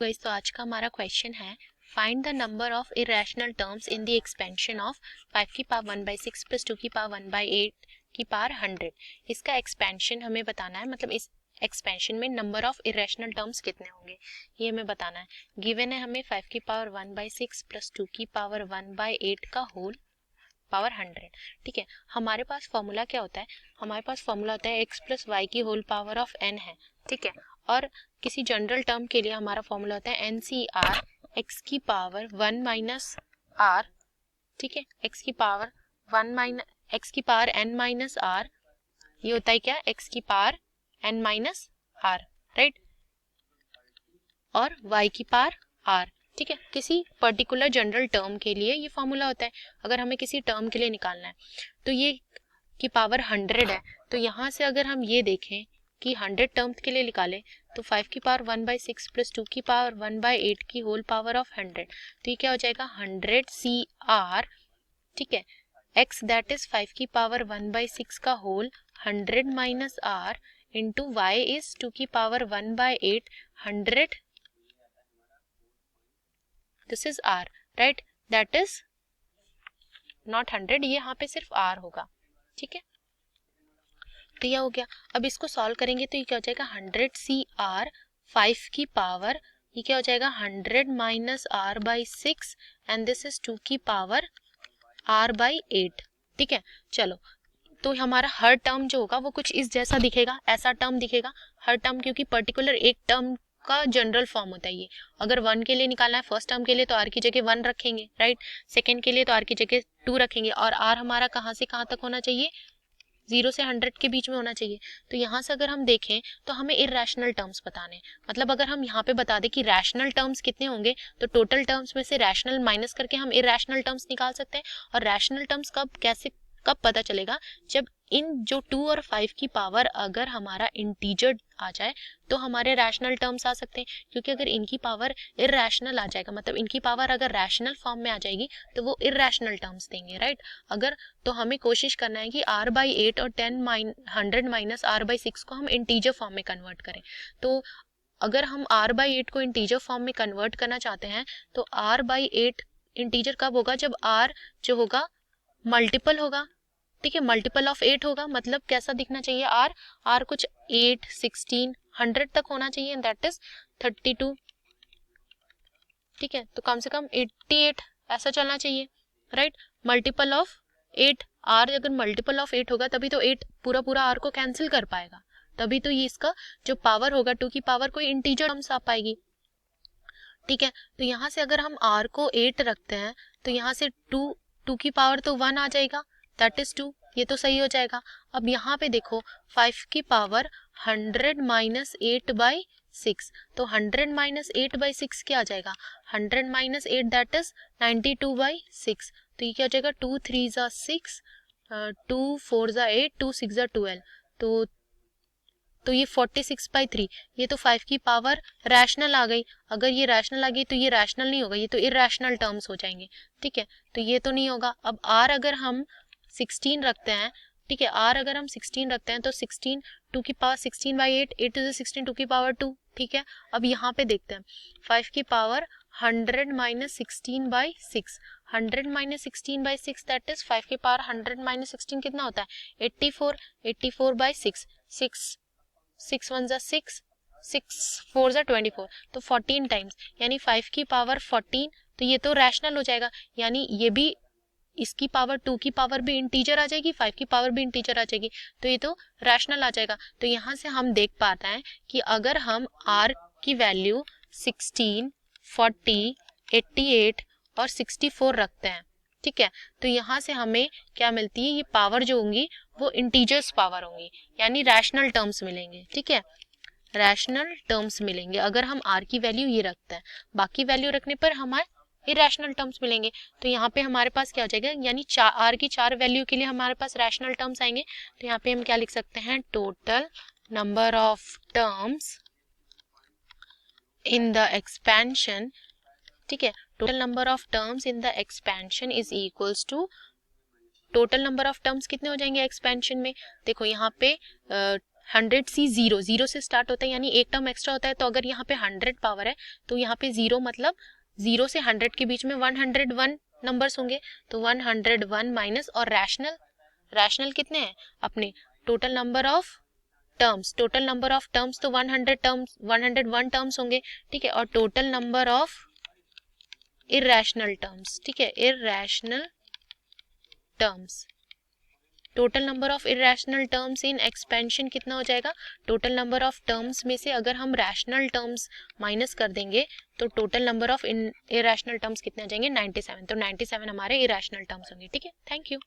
Guys, तो आज का हमारा क्वेश्चन है find the number of irrational terms in the expansion of 5 की पावर 1/6 प्लस 2 की पावर 1/8 की पावर 100। इसका एक्सपेंशन हमें बताना है, मतलब इस एक्सपेंशन में नंबर ऑफ इरेशनल टर्म्स कितने होंगे ये हमें बताना है। गिवन है हमें 5 की पावर 1/6 प्लस 2 की पावर 1/8 का होल पावर 100। ठीक है, हमारे पास फॉर्मूला क्या होता है? हमारे पास फॉर्मूला होता है x प्लस वाई की होल पावर ऑफ n है। ठीक है, और किसी जनरल टर्म के लिए हमारा फॉर्मूला होता है NCR x की पावर 1 माइनस r। ठीक है, x की पावर 1 माइनस x की पावर n माइनस r, ये होता है क्या? x की power n minus r, right, और y की पावर r। ठीक है, किसी पर्टिकुलर जनरल टर्म के लिए ये फॉर्मूला होता है। अगर हमें किसी टर्म के लिए निकालना है तो ये की पावर 100 है, तो यहाँ से अगर हम ये देखें कि 100 टर्म्स के लिए निकालें तो 5 की पावर 1/6 प्लस 2 की पावर 1/8 की होल पावर ऑफ 100, तो ये क्या हो जाएगा? 100 CR। ठीक है, x दैट इज 5 की पावर 1/6 का whole 100 minus r into y is 2 की power 1/8 100, this is r, right, that is not 100, ये यहाँ पे सिर्फ r होगा। ठीक है, तो यह हो गया। अब इसको सॉल्व करेंगे तो ये क्या हो जाएगा? 100 CR 5 की पावर, ये क्या हो जाएगा? 100 minus r/6 and this is 2 की पावर r/8। ठीक है, चलो, तो हमारा हर टर्म जो होगा वो कुछ इस जैसा दिखेगा, ऐसा टर्म दिखेगा हर टर्म, क्योंकि पर्टिकुलर एक टर्म का जनरल फॉर्म होता है ये। अगर 1 के लिए निकालना है फर्स्ट टर्म के लिए तो r की जगह 1 रखेंगे, राइट, सेकंड के लिए तो r की जगह 2 रखेंगे, और r हमारा कहाँ से कहाँ तक होना चाहिए? 0 से 100 के बीच में होना चाहिए। तो यहाँ से अगर हम देखें तो हमें इरेशनल टर्म्स बताने हैं, मतलब अगर हम यहाँ पे बता दें कि रैशनल टर्म्स कितने होंगे तो टोटल टर्म्स में से रैशनल माइनस करके हम इरेशनल टर्म्स निकाल सकते हैं। और रैशनल टर्म्स कब पता चलेगा? जब इन जो 2 और 5 की पावर अगर हमारा इंटीजर आ जाए तो हमारे रैशनल टर्म्स आ सकते हैं, क्योंकि अगर इनकी पावर इरेशनल आ जाएगा, मतलब इनकी पावर अगर रैशनल फॉर्म में आ जाएगी तो वो इरेशनल टर्म्स देंगे, राइट। अगर तो हमें कोशिश करना है कि r/8 और 100 माइनस r/6 को हम इंटीजर फॉर्म में कन्वर्ट करें। तो अगर हम r/8 को इंटीजर फॉर्म में कन्वर्ट करना चाहते हैं तो r/8 इंटीजर कब होगा? जब r जो होगा मल्टीपल होगा। ठीक है, मल्टीपल ऑफ 8 होगा, मतलब कैसा दिखना चाहिए r कुछ 8 16 100 तक होना चाहिए, दैट इज 32। ठीक है, तो कम से कम 88 ऐसा चलना चाहिए, राइट। मल्टीपल ऑफ 8, r अगर मल्टीपल ऑफ 8 होगा तभी तो 8 पूरा पूरा r को कैंसिल कर पाएगा, तभी तो ये इसका जो पावर होगा 2 की पावर कोई इंटीजर टर्म्स आ पाएगी। ठीक है, तो यहाँ से अगर हम r को 8 रखते हैं तो यहाँ से 2 की पावर तो 1 आ जाएगा, दैट इज 2, ये तो सही हो जाएगा। अब यहाँ पे देखो 5 की पावर 100 माइनस 8/6, तो 100 माइनस 8/6 क्या आ जाएगा? 100 माइनस 8 दैट इज 92/6, तो ये क्या हो जाएगा? 2 3 ज़ा 6, 2 4 ज़ा 8, 2 6 ज़ा 12, तो ये 46/3, ये तो 5 की पावर रैशनल आ गई। अगर ये रैशनल आ गई तो ये रैशनल नहीं होगा, ये तो इरेशनल टर्म्स हो जाएंगे। ठीक है, तो ये तो नहीं होगा। अब r अगर हम 16 रखते हैं, ठीक है, r अगर हम 16 रखते हैं तो 16 2 की पावर 16/8, 8 टू 16 2 की पावर 2। ठीक है, अब यहाँ पे देखते हैं 5 की power 100 minus 16/6, 100 minus 16/6 that is 5 की पावर 100 माइनस 16 कितना होता है? 84, 84/6, 6 1 ज़ा 6, 6 4 ज़ा 24, तो 14 टाइम्स, यानी 5 की पावर 14, तो ये तो रैशनल हो जाएगा, यानी ये भी इसकी पावर 2 की पावर भी इंटीजर आ जाएगी, 5 की पावर भी इंटीजर आ जाएगी, तो ये तो रैशनल आ जाएगा। तो यहाँ से हम देख पाते हैं कि अगर हम r की वैल्यू 16, 40, 88 और 64 रखते हैं, ठीक है, तो यहाँ से हमें क्या मिलती है? ये पावर जो होंगी वो इंटीजर्स पावर होंगी, यानी रैशनल टर्म्स मिलेंगे। ठीक है, रैशनल टर्म्स मिलेंगे अगर हम r की वैल्यू ये रखते हैं, बाकी वैल्यू रखने पर हमारे इरेशनल टर्म्स मिलेंगे। तो यहाँ पे हमारे पास क्या हो जाएगा? यानी r की 4 वैल्यू के लिए हमारे पास रैशनल टर्म्स आएंगे। तो यहाँ पे हम क्या लिख सकते हैं? Total number of terms in the expansion, ठीक है, total number of terms in the expansion is equals to total number of terms कितने हो जाएंगे एक्सपेंशन में? देखो यहाँ पे 100C जीरो, जीरो से स्टार्ट होता है यानी एक टर्म एक्स्ट्रा होता है, तो अगर यहाँ पे 100 पावर है तो यहाँ पे जीरो मतलब जीरो से 100 के बीच में 101 नंबर्स होंगे, तो 101 माइनस, और रैशनल, रैशनल कितने हैं अपने, total number of terms, total number of terms तो 100 टर्म्स 101 टर्म्स होंगे, ठीक है, और total number of irrational terms, ठीक है, irrational terms, total number of irrational terms in expansion कितना हो जाएगा, टोटल नंबर ऑफ टर्म्स में से अगर हम रैशनल टर्म्स माइनस कर देंगे तो total number of irrational terms कितने आ जाएंगे, 97, तो 97 हमारे इरैशनल टर्म्स होंगे, ठीक है। Thank you.